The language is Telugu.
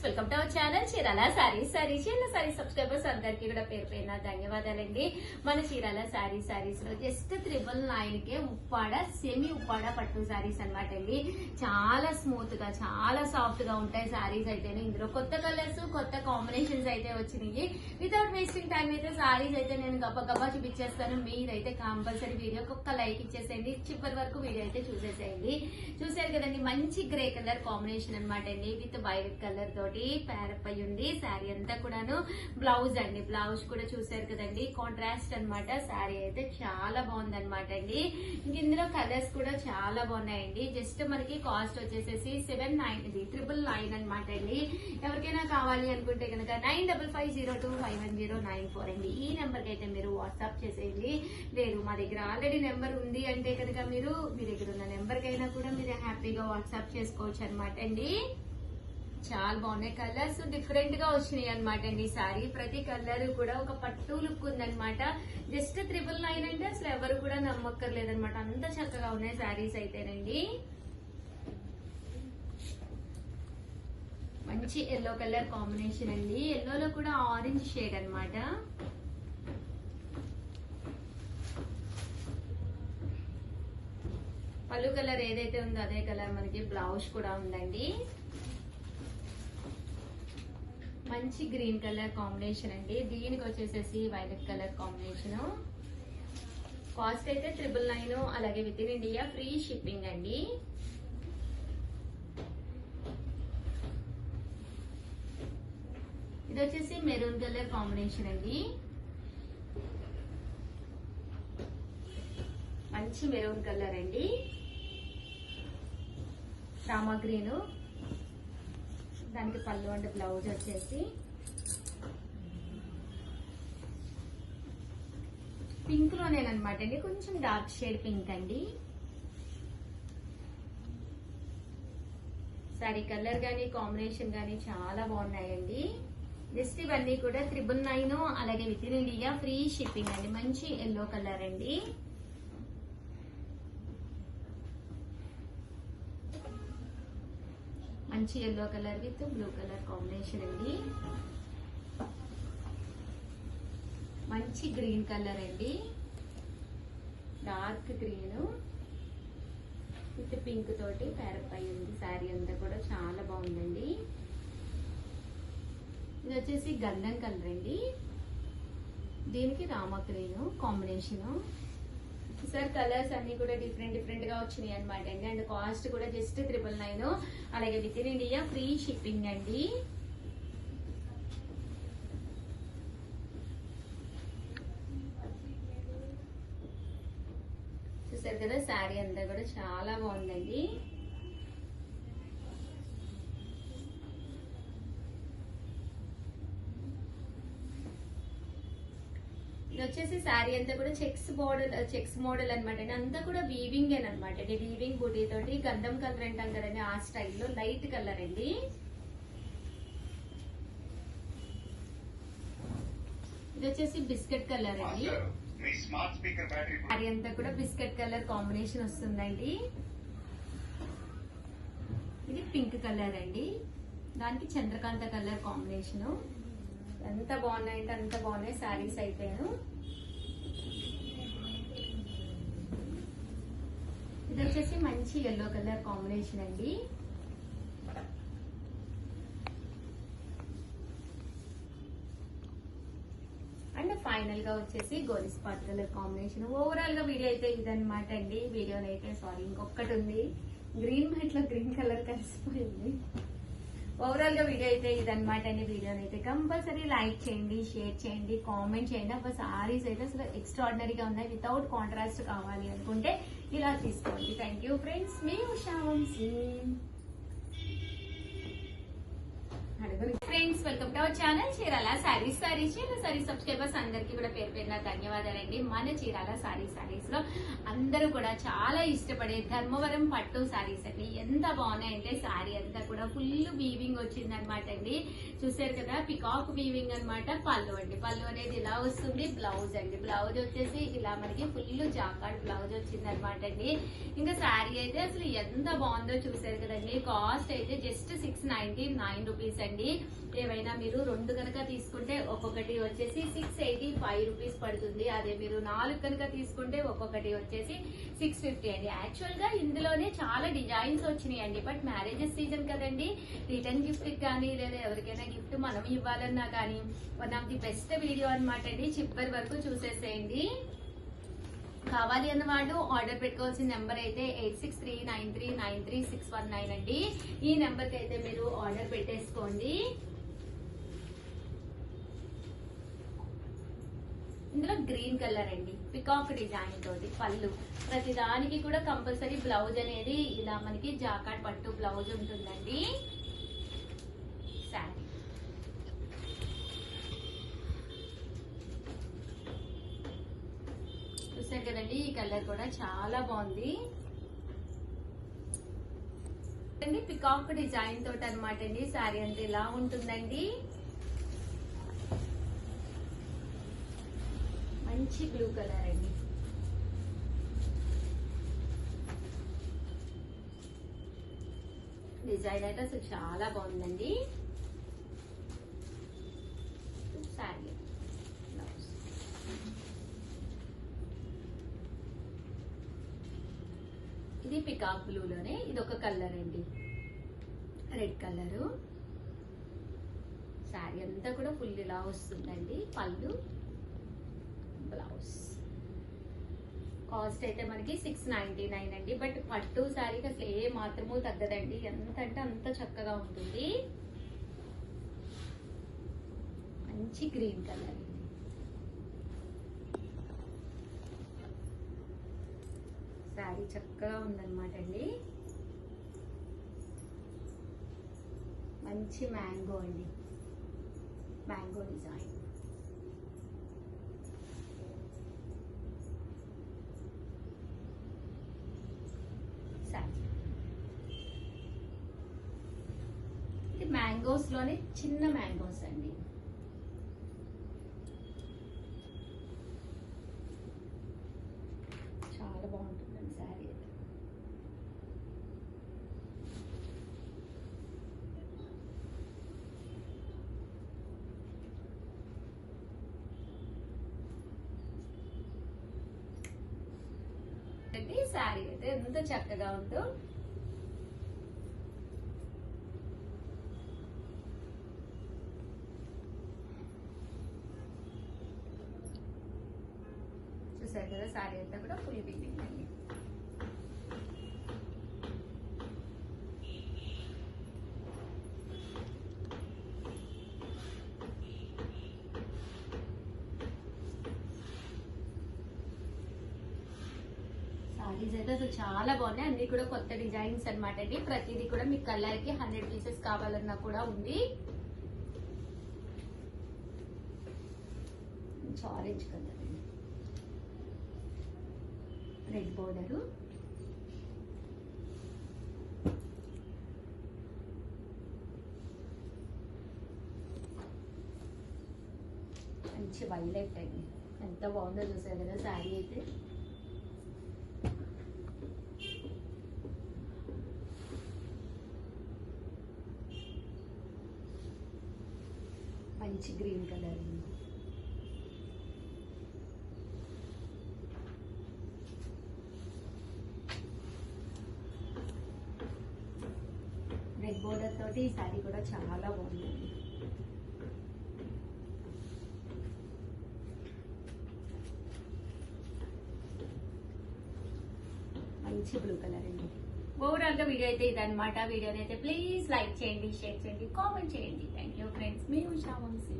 Welcome to our channel Chirala sarees. Chirala sarees subscribers అందరికీ కూడా పేరు పేరున ధన్యవాదాలండి. మన చీరాల సారీస్ లో జస్ట్ 999 కే ఉప్పాడ సెమీ ఉప్పాడ పట్టు సారీస్ అనమాట అండి. చాలా స్మూత్ గా చాలా సాఫ్ట్ గా ఉంటాయి సారీస్ అయితే. ఇందులో కొత్త కలర్స్ కొత్త కాంబినేషన్స్ అయితే వచ్చినాయి. వితౌట్ వేస్టింగ్ టైం అయితే సారీస్ అయితే నేను గబ్బా చూపించేస్తాను. మీరైతే కంపల్సరీ వీడియోకి ఒక్క లైక్ ఇచ్చేసేయండి, చివరి వరకు వీడియో అయితే చూసేసేయండి. చూసారు కదండి, మంచి గ్రే కలర్ కాంబినేషన్ అనమాట అండి. విత్ వైలెట్ కలర్ తోటి ప్యారప్ అయి ఉంది శారీ అంతా కూడాను. బ్లౌజ్ అండి, బ్లౌజ్ కూడా చూసారు కదండి, కాంట్రాస్ట్ అనమాట. శారీ అయితే చాలా బాగుంది అనమాట అండి. ఇందులో కలర్స్ కూడా చాలా బాగున్నాయండి. జస్ట్ మనకి కాస్ట్ వచ్చేసేసి 799 అనమాట అండి. ఎవరికైనా కావాలి అనుకుంటే కనుక 9550251094 అండి. ఈ నెంబర్ కి అయితే మీరు వాట్సాప్ చేసేయండి. లేదు మా దగ్గర ఆల్రెడీ నెంబర్ ఉంది అంటే కనుక మీరు మీ దగ్గర ఉన్న నెంబర్ కైనా కూడా మీరు హ్యాపీగా వాట్సాప్ చేసుకోవచ్చు అనమాట అండి. చాలా బాగున్నాయి కలర్స్, డిఫరెంట్ గా వచ్చినాయి అనమాట అండి. సారీ ప్రతి కలర్ కూడా ఒక పట్టు లుక్ ఉందనమాట. జస్ట్ 999 అంటే అసలు ఎవరు కూడా నమ్మక్కర్లేదనమాట, అంత చక్కగా ఉన్నాయి సారీస్ అయితేనండి. మంచి ఎల్లో కలర్ కాంబినేషన్ అండి. ఎల్లోలో కూడా ఆరెంజ్ షేడ్ అనమాట. పళ్ళు కలర్ ఏదైతే ఉందో అదే కలర్ మనకి బ్లౌజ్ కూడా ఉందండి. మంచి గ్రీన్ కలర్ కాంబినేషన్ అండి. దీనికి వచ్చేసేసి వైలెట్ కలర్ కాంబినేషన్. కాస్ట్ అయితే 999, అలాగే with in India free shipping అండి. ఇది వచ్చేసి మెరూన్ కలర్ కాంబినేషన్ అండి. మంచి మెరూన్ కలర్ అండి. రామా గ్రీన్, దానికి పళ్ళు అండ్ బ్లౌజ్ వచ్చేసి పింక్ లోనేనమాట అండి, కొంచెం డార్క్ షేడ్ పింక్ అండి. సారీ కలర్ గానీ కాంబినేషన్ గానీ చాలా బాగున్నాయండి. జస్ట్ ఇవన్నీ కూడా 999, అలాగే with in India free shipping అండి. మంచి ఎల్లో కలర్ అండి. మంచి yellow colour with blue colour combination అండి. మంచి గ్రీన్ కలర్ అండి, డార్క్ గ్రీన్ విత్ పింక్ తోటి ప్యారప్ అయి ఉంది. శారీ అంతా కూడా చాలా బాగుందండి. ఇది వచ్చేసి గంధం కలర్ అండి. దీనికి Rama green combination. Sir colours అన్ని కూడా డిఫరెంట్ గా వచ్చినాయి అనమాట అండి. అండ్ కాస్ట్ కూడా జస్ట్ 999, అలాగే with in India free shipping అండి. చూసారు కదా, శారీ అంతా కూడా చాలా బాగుందండి. ఇది వచ్చేసి శారీ అంతా కూడా చెక్స్ మోడల్ అనమాట అండి. అంతా కూడా వీవింగ్ అనమాట అండి. వీవింగ్ బూటీ తోటి గంధం కలర్ అంటాం కదండి, ఆ స్టైల్లో లైట్ కలర్ అండి. ఇది వచ్చేసి బిస్కెట్ కలర్ అండి. శారీ అంతా కూడా బిస్కెట్ కలర్ కాంబినేషన్ వస్తుందండి. ఇది పింక్ కలర్ అండి, దానికి చంద్రకాంత కలర్ కాంబినేషన్. ఎంత బాగున్నాయంటే అంత బాగున్నాయి శారీస్ అయితేను. ఇది వచ్చేసి మంచి ఎల్లో కలర్ కాంబినేషన్ అండి. అండ్ ఫైనల్ గా వచ్చేసి gold spot colour combination. Overall గా వీడియో అయితే ఇదనమాట అండి. వీడియోనైతే సారీ ఇంకొకటి ఉంది, గ్రీన్ మ్యాట్ లో గ్రీన్ కలర్ కలిసిపోయింది. ఓవరాల్ గా వీడియో అయితే ఇదనమాట అండి. వీడియోని అయితే కంపల్సరీ లైక్ చేయండి, షేర్ చేయండి, కామెంట్ చేయండి. అబ్బా సారీస్ అయితే అసలు ఎక్స్ట్రాడినరీగా ఉన్నాయి. వితౌట్ కాంట్రాస్ట్ కావాలి అనుకుంటే ఇలా తీసుకోండి. థ్యాంక్ యూ ఫ్రెండ్స్, మీ Usha Vamshi. Friends welcome to our channel Chirala sarees. Chirala sarees subscribers అందరికీ కూడా పేరు పేరున ధన్యవాదాలండి. మన చీరాల సారీస్ లో అందరూ కూడా చాలా ఇష్టపడే ధర్మవరం పట్టు సారీస్ అండి. ఎంత బాగున్నాయంటే శారీ అంతా కూడా ఫుల్ వీవింగ్ వచ్చింది అనమాట అండి. చూసారు కదా, పికాక్ వీవింగ్ అనమాట. పళ్ళు అండి, పళ్ళు అనేది ఇలా వస్తుంది. బ్లౌజ్ అండి, బ్లౌజ్ వచ్చేసి ఇలా మనకి ఫుల్ జాకార్డ్ బ్లౌజ్ వచ్చింది అనమాట అండి. ఇంకా శారీ అయితే అసలు ఎంత బాగుందో చూసారు కదండి. కాస్ట్ అయితే జస్ట్ 699 రూపీస్ అండి. ఏవైనా మీరు 2 కనుక తీసుకుంటే ఒక్కొక్కటి వచ్చేసి 685 రూపీస్ పడుతుంది. అదే మీరు 4 కనుక తీసుకుంటే ఒక్కొక్కటి వచ్చేసి 650 అండి. యాక్చువల్ గా ఇందులోనే చాలా డిజైన్స్ వచ్చినాయి అండి. బట్ మ్యారేజెస్ సీజన్ కదండి, రిటర్న్ గిఫ్ట్ కానీ లేదా ఎవరికైనా గిఫ్ట్ మనం ఇవ్వాలన్నా కానీ one of the best video అనమాట అండి. చివరి వరకు చూసేసేయండి. కావాలి అన్న వాళ్ళు ఆర్డర్ పెట్టుకోవాల్సిన నెంబర్ అయితే 8639393619 అండి. ఈ నెంబర్ కి అయితే మీరు ఆర్డర్ పెట్టేసుకోండి. ఇందులో గ్రీన్ కలర్ అండి, పికాక్ డిజైన్ తోటి పళ్ళు. ప్రతి దానికి కూడా కంపల్సరీ బ్లౌజ్ అనేది ఇలా మనకి జాకాట్ పట్టు బ్లౌజ్ ఉంటుందండి. శారీ చూసారు కదండి, ఈ కలర్ కూడా చాలా బాగుంది. పికాక్ డిజైన్ తోటి అనమాట అండి. శారీ అంటే ఇలా ఉంటుందండి. మంచి బ్లూ కలర్ అండి. డిజైన్ అయితే అసలు చాలా బాగుందండి. శారీ ఇది పికాక్ బ్లూ లోనే ఇది ఒక కలర్ అండి, రెడ్ కలరు. శారీ అంతా కూడా ఫుల్ ఇలా వస్తుందండి. పళ్ళు బ్లౌజ్. కాస్ట్ అయితే మనకి 699 అండి. బట్ పట్టు శారీకి అసలు ఏ మాత్రమూ తగ్గదండి, ఎంత అంటే అంత చక్కగా ఉంటుంది. మంచి గ్రీన్ కలర్ అండి. శారీ చక్కగా ఉందన్నమాట అండి. మంచి మ్యాంగో అండి, మ్యాంగో డిజైన్. ఇది మ్యాంగోస్ లోనే చిన్న మ్యాంగోస్ అండి. చాలా బాగుంటుందండి శారీ. శారీ అయితే ఎంత చక్కగా ఉందో. చూసారు కదా, శారీ అంతా కూడా ఫుల్ బిల్డింగ్ అండి. సారీస్ అయితే అసలు చాలా బాగున్నాయి. అన్ని కూడా కొత్త డిజైన్స్ అనమాట అండి. ప్రతిదీ కూడా మీకు కలర్ కి 100 పీసెస్ కావాలన్నా కూడా ఉంది. ఆరెంజ్ కలర్ అండి, రెడ్ బోర్డరు. మంచి వైలెట్ అండి, ఎంత బాగుందో చూసారు కదా శారీ అయితే. మంచి గ్రీన్ కలర్ అండి. రెడ్ బోర్డర్ తోటి ఈ శారీ కూడా చాలా బాగుందండి. మంచి బ్లూ కలర్ అండి. ఓవరాల్ గా వీడియో అయితే ఇదన్నమాట. వీడియోని అయితే ప్లీజ్ లైక్ చేయండి, షేర్ చేయండి, కామెంట్ చేయండి. Thank you friends. మీ ఉషా వంశీ.